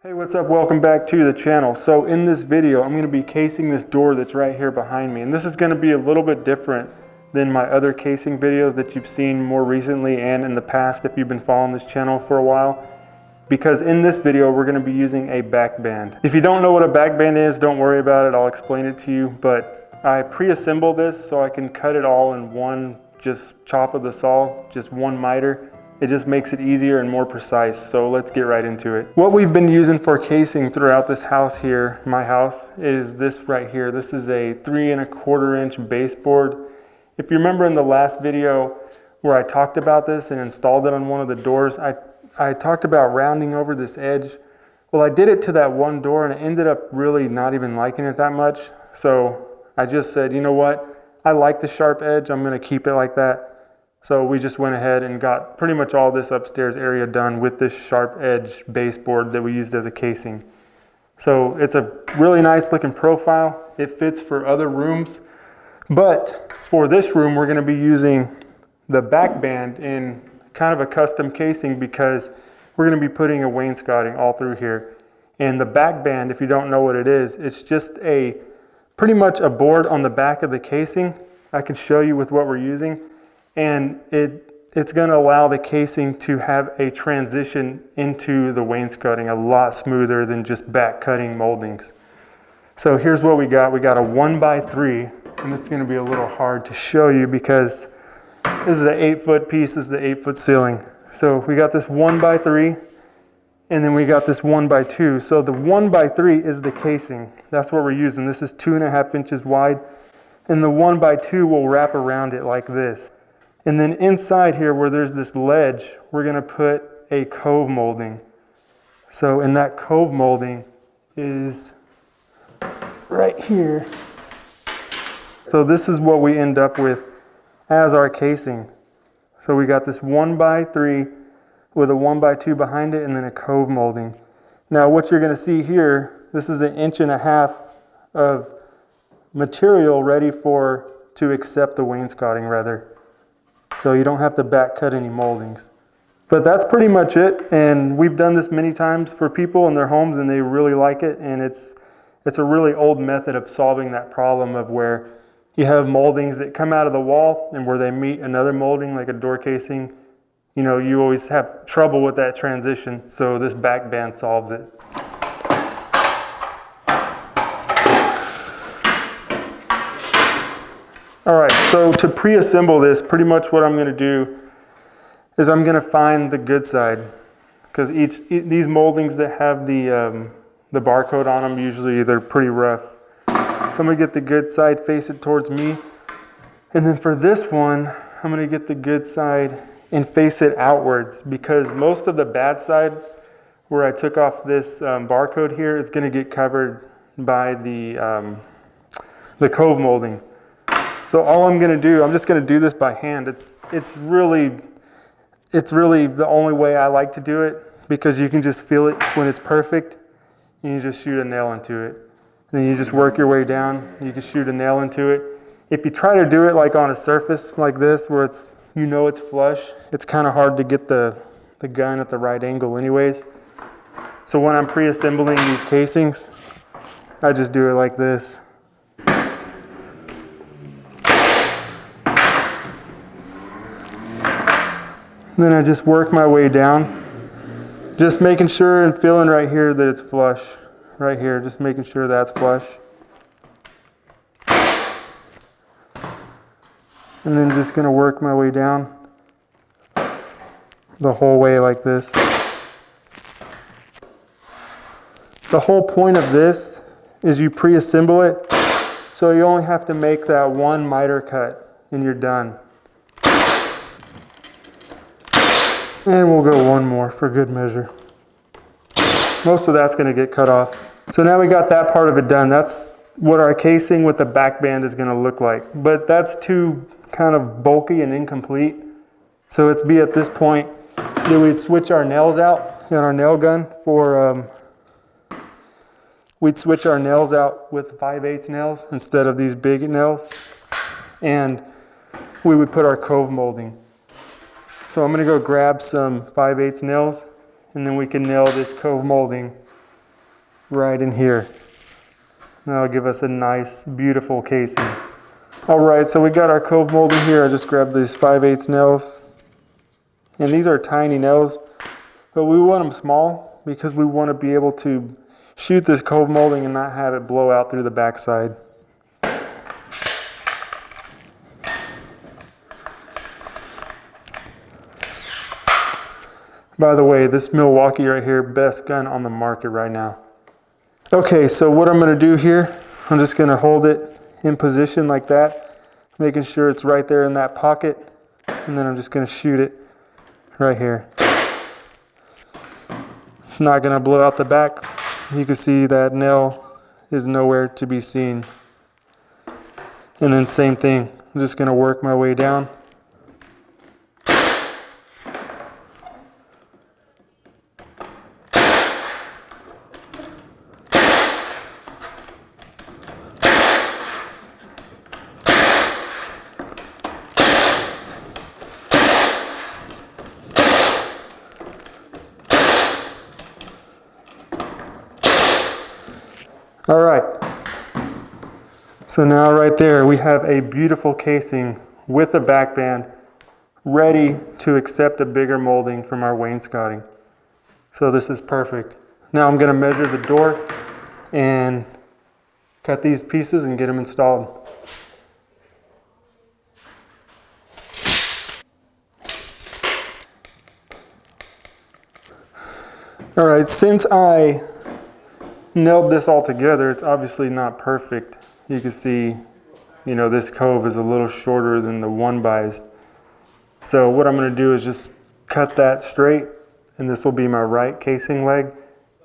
Hey, what's up? Welcome back to the channel. So in this video, I'm going to be casing this door that's right here behind me. And this is going to be a little bit different than my other casing videos that you've seen more recently and in the past if you've been following this channel for a while. Because in this video, we're going to be using a backband. If you don't know what a backband is, don't worry about it. I'll explain it to you. But I pre-assemble this so I can cut it all in one just chop of the saw, just one miter. It just makes it easier and more precise, so let's get right into it. What we've been using for casing throughout this house here, my house, is this right here. This is a 3 1/4 inch baseboard. If you remember in the last video where I talked about this and installed it on one of the doors, I talked about rounding over this edge. Well, I did it to that one door and I ended up really not even liking it that much. So I just said, you know what? I like the sharp edge, I'm gonna keep it like that. So we just went ahead and got pretty much all this upstairs area done with this sharp edge baseboard that we used as a casing. So it's a really nice looking profile. It fits for other rooms, but for this room, we're gonna be using the backband in kind of a custom casing because we're gonna be putting a wainscoting all through here. And the backband, if you don't know what it is, it's just pretty much a board on the back of the casing. I can show you with what we're using. And it's going to allow the casing to have a transition into the wainscoting a lot smoother than just back cutting moldings. So here's what we got. We got a 1x3, and this is going to be a little hard to show you because this is an 8-foot piece, this is the 8-foot ceiling. So we got this 1x3, and then we got this 1x2. So the 1x3 is the casing. That's what we're using. This is 2.5 inches wide, and the 1x2 will wrap around it like this. And then inside here where there's this ledge, we're gonna put a cove molding. So in that cove molding is right here. So this is what we end up with as our casing. So we got this 1x3 with a 1x2 behind it and then a cove molding. Now what you're gonna see here, this is 1.5 inches of material ready to accept the wainscoting rather. So you don't have to back cut any moldings. But that's pretty much it, and we've done this many times for people in their homes and they really like it, and it's a really old method of solving that problem of where you have moldings that come out of the wall and where they meet another molding like a door casing. You know, you always have trouble with that transition, so this backband solves it. All right, so to pre-assemble this, pretty much what I'm gonna do is I'm gonna find the good side, because these moldings that have the barcode on them, usually they're pretty rough. So I'm gonna get the good side, face it towards me. And then for this one, I'm gonna get the good side and face it outwards, because most of the bad side where I took off this barcode here is gonna get covered by the cove molding. So all I'm gonna do, I'm just gonna do this by hand. It's really the only way I like to do it, because you can just feel it when it's perfect and you just shoot a nail into it. And then you just work your way down, you can shoot a nail into it. If you try to do it like on a surface like this where it's flush, it's kind of hard to get the gun at the right angle anyways. So when I'm pre-assembling these casings, I just do it like this. Then I just work my way down, just making sure and feeling right here that it's flush. Right here, just making sure that's flush. And then just gonna work my way down the whole way like this. The whole point of this is you pre-assemble it, so you only have to make that one miter cut and you're done. And we'll go one more for good measure. Most of that's gonna get cut off. So now we got that part of it done. That's what our casing with the backband is gonna look like. But that's too kind of bulky and incomplete. So it's be at this point that we'd switch our nails out in our nail gun for, we'd switch our nails out with 5/8 nails instead of these big nails. And we would put our cove molding. So I'm gonna go grab some 5/8 nails and then we can nail this cove molding right in here. That'll give us a nice, beautiful casing. All right, so we got our cove molding here. I just grabbed these 5/8 nails. And these are tiny nails, but we want them small because we want to be able to shoot this cove molding and not have it blow out through the backside. By the way, this Milwaukee right here, best gun on the market right now. Okay, so what I'm gonna do here, I'm just gonna hold it in position like that, making sure it's right there in that pocket, and then I'm just gonna shoot it right here. It's not gonna blow out the back. You can see that nail is nowhere to be seen. And then same thing, I'm just gonna work my way down. All right, so now right there we have a beautiful casing with a backband ready to accept a bigger molding from our wainscoting. So this is perfect. Now I'm going to measure the door and cut these pieces and get them installed. All right, since I nailed this all together, it's obviously not perfect. You can see, this cove is a little shorter than the 1x. So what I'm going to do is just cut that straight, and this will be my right casing leg,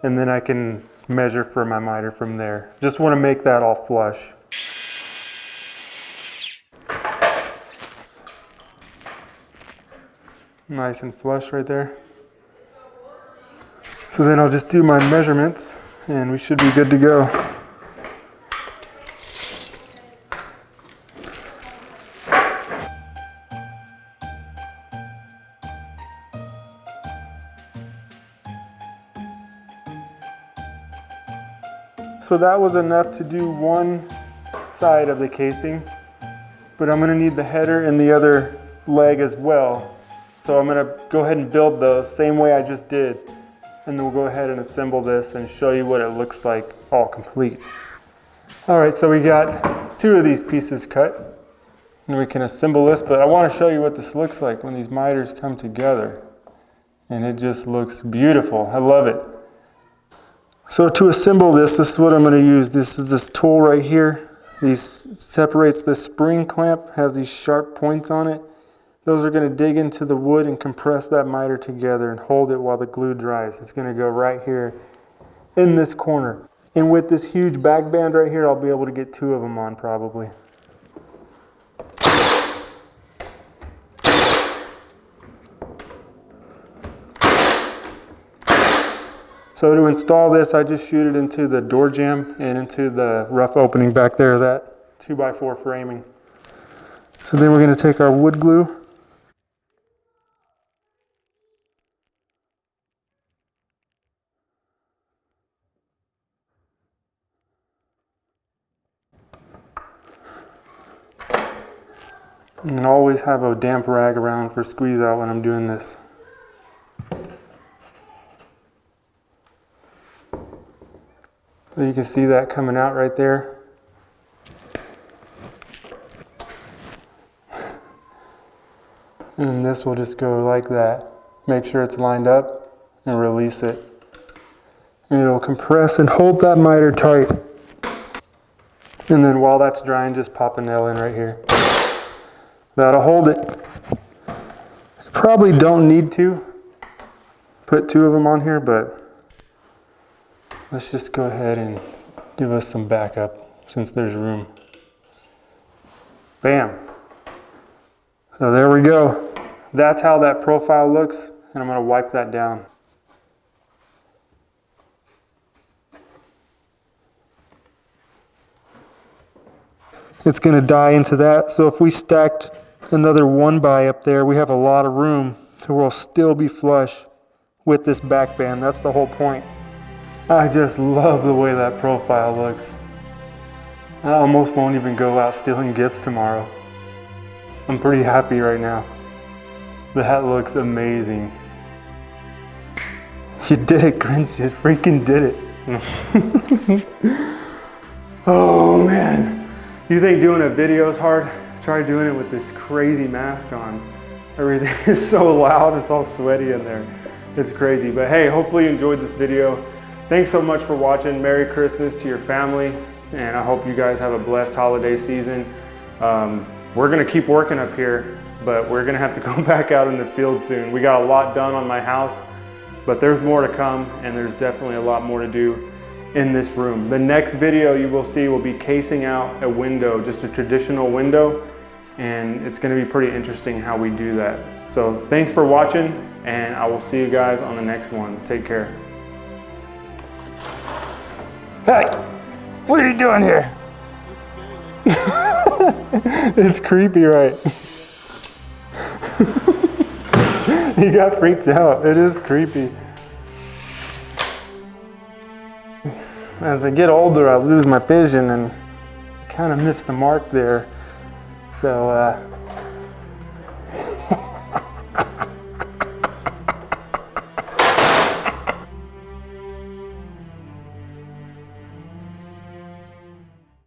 and then I can measure for my miter from there. Just want to make that all flush. Nice and flush right there. So then I'll just do my measurements and we should be good to go. So that was enough to do one side of the casing, but I'm going to need the header and the other leg as well. So I'm going to go ahead and build those same way I just did. And then we'll go ahead and assemble this and show you what it looks like all complete. All right, so we got 2 of these pieces cut. And we can assemble this, but I want to show you what this looks like when these miters come together. And it just looks beautiful. I love it. So to assemble this is what I'm going to use. This is this tool right here. These separates this spring clamp, has these sharp points on it. Those are going to dig into the wood and compress that miter together and hold it while the glue dries. It's going to go right here in this corner. And with this huge backband right here, I'll be able to get 2 of them on probably. So to install this, I just shoot it into the door jamb and into the rough opening back there, that 2x4 framing. So then we're going to take our wood glue. And always have a damp rag around for squeeze out when I'm doing this. So you can see that coming out right there. And this will just go like that. Make sure it's lined up and release it. And it'll compress and hold that miter tight. And then while that's drying, just pop a nail in right here. That'll hold it. You probably don't need to put 2 of them on here, but let's just go ahead and give us some backup since there's room. Bam. So there we go. That's how that profile looks, and I'm going to wipe that down. It's going to die into that, so if we stacked another 1x up there, we have a lot of room, so we'll still be flush with this backband. That's the whole point. I just love the way that profile looks. I almost won't even go out stealing gifts tomorrow. I'm pretty happy right now. That looks amazing. You did it, Grinch. You freaking did it. Oh man. You think doing a video is hard? Try doing it with this crazy mask on. Everything is so loud, it's all sweaty in there. It's crazy, but hey, hopefully you enjoyed this video. Thanks so much for watching. Merry Christmas to your family, and I hope you guys have a blessed holiday season. We're gonna keep working up here, but we're gonna have to go back out in the field soon. We got a lot done on my house, but there's more to come, and there's definitely a lot more to do in this room. The next video you will see will be casing out a window, just a traditional window, and it's gonna be pretty interesting how we do that. So thanks for watching, and I will see you guys on the next one. Take care. Hey, what are you doing here? It's creepy, right? He got freaked out. It is creepy. As I get older, I lose my vision and kind of miss the mark there. So